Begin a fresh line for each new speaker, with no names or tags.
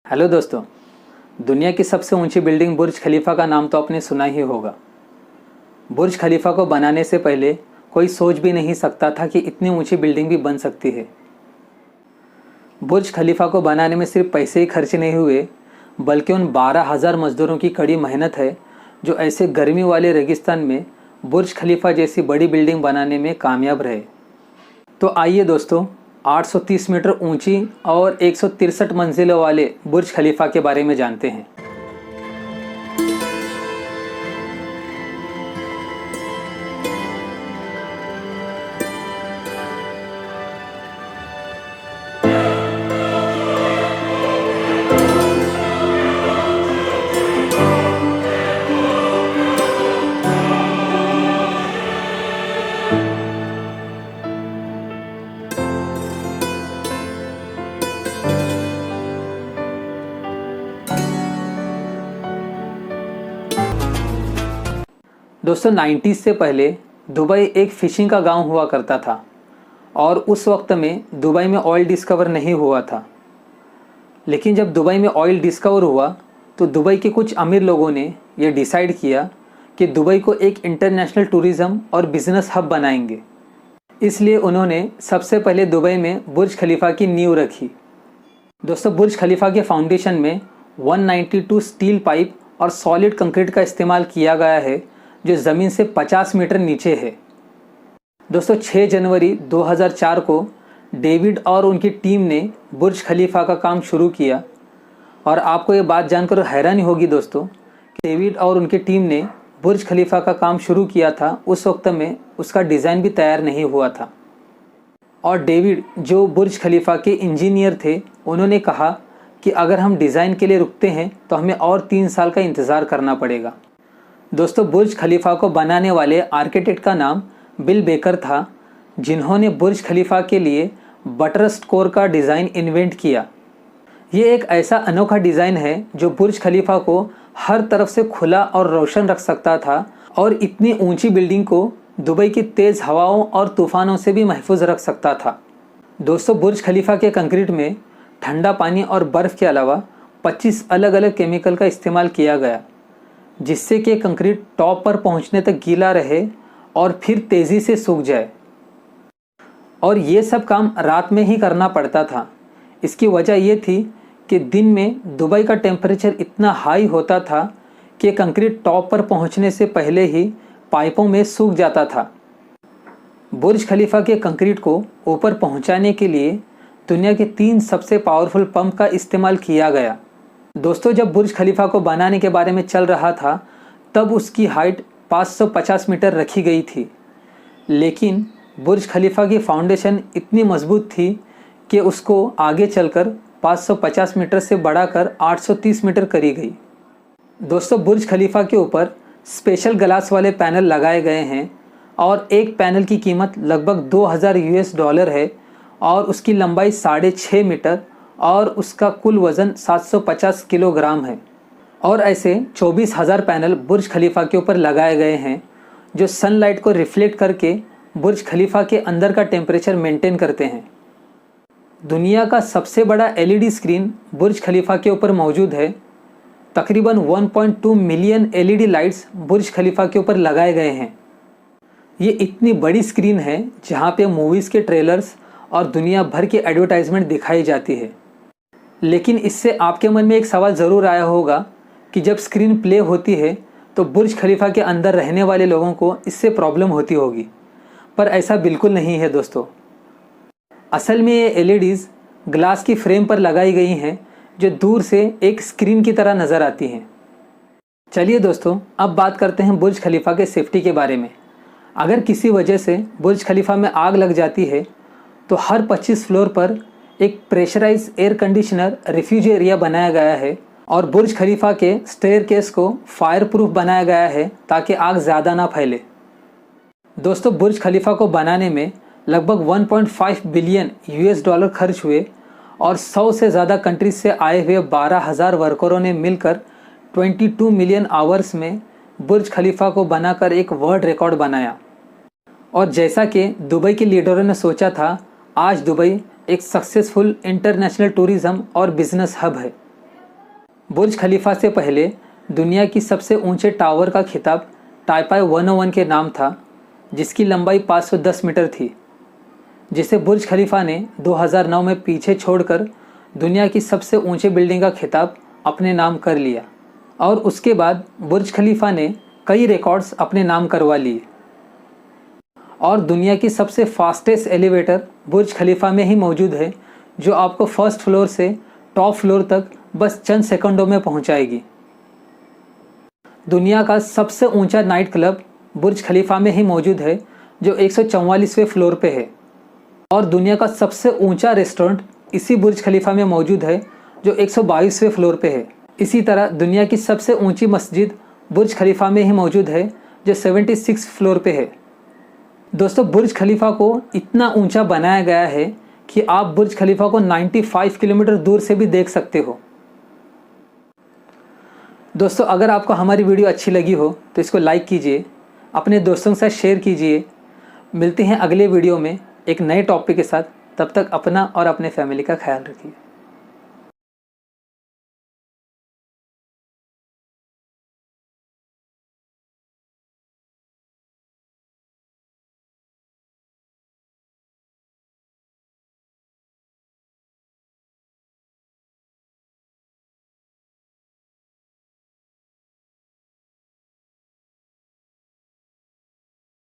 Hello दोस्तों। दुनिया की सबसे ऊंची बिल्डिंग बुर्ज खलीफा का नाम तो आपने सुना ही होगा। बुर्ज खलीफा को बनाने से पहले कोई सोच भी नहीं सकता था कि इतनी ऊंची बिल्डिंग भी बन सकती है। बुर्ज खलीफा को बनाने में सिर्फ पैसे ही खर्च नहीं हुए, बल्कि उन 12,000 मजदूरों की कड़ी मेहनत है जो ऐसे गर्मी वाले रेगिस्तान में बुर्ज खलीफा जैसी बड़ी बिल्डिंग बनाने में कामयाब रहे। तो आइए दोस्तों, 830 मीटर ऊंची और 163 मंजिलों वाले बुर्ज खलीफा के बारे में जानते हैं। दोस्तों, 90s से पहले दुबई एक फिशिंग का गांव हुआ करता था और उस वक्त में दुबई में ऑयल डिस्कवर नहीं हुआ था। लेकिन जब दुबई में ऑयल डिस्कवर हुआ तो दुबई के कुछ अमीर लोगों ने यह डिसाइड किया कि दुबई को एक इंटरनेशनल टूरिज़्म और बिजनेस हब बनाएंगे। इसलिए उन्होंने सबसे पहले दुबई में बुर्ज खलीफा की नींव रखी। दोस्तों, बुर्ज खलीफा के फाउंडेशन में 192 स्टील पाइप और सॉलिड कंक्रीट का इस्तेमाल किया गया है जो ज़मीन से 50 मीटर नीचे है। दोस्तों, 6 जनवरी 2004 को डेविड और उनकी टीम ने बुर्ज खलीफा का काम शुरू किया। और आपको ये बात जानकर हैरानी होगी दोस्तों कि डेविड और उनकी टीम ने बुर्ज खलीफा का काम शुरू किया था उस वक्त में उसका डिज़ाइन भी तैयार नहीं हुआ था। और डेविड जो बुर्ज खलीफा के इंजीनियर थे, उन्होंने कहा कि अगर हम डिज़ाइन के लिए रुकते हैं तो हमें और 3 साल का इंतज़ार करना पड़ेगा। दोस्तों, बुर्ज खलीफा को बनाने वाले आर्किटेक्ट का नाम बिल बेकर था, जिन्होंने बुर्ज खलीफा के लिए बटरस्ट कोर का डिज़ाइन इन्वेंट किया। ये एक ऐसा अनोखा डिज़ाइन है जो बुर्ज खलीफा को हर तरफ से खुला और रोशन रख सकता था और इतनी ऊंची बिल्डिंग को दुबई की तेज़ हवाओं और तूफ़ानों से भी महफूज रख सकता था। दोस्तों, बुर्ज खलीफा के कंक्रीट में ठंडा पानी और बर्फ़ के अलावा 25 अलग अलग केमिकल का इस्तेमाल किया गया, जिससे कि कंक्रीट टॉप पर पहुंचने तक गीला रहे और फिर तेज़ी से सूख जाए। और ये सब काम रात में ही करना पड़ता था। इसकी वजह ये थी कि दिन में दुबई का टेम्परेचर इतना हाई होता था कि कंक्रीट टॉप पर पहुंचने से पहले ही पाइपों में सूख जाता था। बुर्ज खलीफा के कंक्रीट को ऊपर पहुंचाने के लिए दुनिया के 3 सबसे पावरफुल पंप का इस्तेमाल किया गया। दोस्तों, जब बुर्ज खलीफा को बनाने के बारे में चल रहा था तब उसकी हाइट 550 मीटर रखी गई थी, लेकिन बुर्ज खलीफा की फाउंडेशन इतनी मजबूत थी कि उसको आगे चलकर 550 मीटर से बढ़ाकर 830 मीटर करी गई। दोस्तों, बुर्ज खलीफा के ऊपर स्पेशल ग्लास वाले पैनल लगाए गए हैं और एक पैनल की कीमत लगभग $2000 है और उसकी लंबाई 6.5 मीटर और उसका कुल वज़न 750 किलोग्राम है। और ऐसे 24,000 पैनल बुर्ज खलीफा के ऊपर लगाए गए हैं जो सनलाइट को रिफ्लेक्ट करके बुर्ज खलीफा के अंदर का टेम्परेचर मेंटेन करते हैं। दुनिया का सबसे बड़ा एलईडी स्क्रीन बुर्ज खलीफा के ऊपर मौजूद है। तकरीबन 1.2 मिलियन एलईडी लाइट्स बुर्ज खलीफा के ऊपर लगाए गए हैं। ये इतनी बड़ी स्क्रीन है जहाँ पे मूवीज़ के ट्रेलर्स और दुनिया भर की एडवर्टाइजमेंट दिखाई जाती है। लेकिन इससे आपके मन में एक सवाल ज़रूर आया होगा कि जब स्क्रीन प्ले होती है तो बुर्ज खलीफा के अंदर रहने वाले लोगों को इससे प्रॉब्लम होती होगी, पर ऐसा बिल्कुल नहीं है दोस्तों। असल में ये एलईडीज़ ग्लास की फ्रेम पर लगाई गई हैं जो दूर से एक स्क्रीन की तरह नज़र आती हैं। चलिए दोस्तों, अब बात करते हैं बुर्ज खलीफा के सेफ्टी के बारे में। अगर किसी वजह से बुर्ज खलीफा में आग लग जाती है तो हर 25 फ्लोर पर एक pressurize air conditioner refuge area बनाया गया है और बुर्ज खलीफा के स्टेयरकेस को फायर प्रूफ बनाया गया है ताकि आग ज़्यादा ना फैले। दोस्तों, बुर्ज खलीफा को बनाने में लगभग 1.5 बिलियन $US खर्च हुए और 100 से ज़्यादा कंट्रीज से आए हुए 12,000 वर्करों ने मिलकर 22 मिलियन आवर्स में बुर्ज खलीफा को बनाकर एक वर्ल्ड रिकॉर्ड बनाया। और जैसा कि दुबई के लीडरों ने सोचा था, आज दुबई एक सक्सेसफुल इंटरनेशनल टूरिज़्म और बिजनेस हब है। बुर्ज खलीफा से पहले दुनिया की सबसे ऊंचे टावर का खिताब टाइपाई 101 के नाम था, जिसकी लंबाई 510 मीटर थी, जिसे बुर्ज खलीफा ने 2009 में पीछे छोड़कर दुनिया की सबसे ऊंचे बिल्डिंग का खिताब अपने नाम कर लिया। और उसके बाद बुर्ज खलीफा ने कई रिकॉर्ड्स अपने नाम करवा लिए। और दुनिया की सबसे फास्टेस्ट एलिवेटर बुर्ज खलीफा में ही मौजूद है, जो आपको फर्स्ट फ्लोर से टॉप फ्लोर तक बस चंद सेकंडों में पहुंचाएगी। दुनिया का सबसे ऊंचा नाइट क्लब बुर्ज खलीफा में ही मौजूद है, जो 144वें फ्लोर पे है। और दुनिया का सबसे ऊंचा रेस्टोरेंट इसी बुर्ज खलीफा में मौजूद है, जो 122वें फ्लोर पे है। इसी तरह दुनिया की सबसे ऊंची मस्जिद बुर्ज खलीफा में ही मौजूद है, जो 76 फ्लोर पे है। दोस्तों, बुर्ज खलीफा को इतना ऊंचा बनाया गया है कि आप बुर्ज खलीफा को 95 किलोमीटर दूर से भी देख सकते हो। दोस्तों, अगर आपको हमारी वीडियो अच्छी लगी हो तो इसको लाइक कीजिए, अपने दोस्तों के साथ शेयर कीजिए। मिलते हैं अगले वीडियो में एक नए टॉपिक के साथ। तब तक अपना और अपने फैमिली का ख्याल रखिए।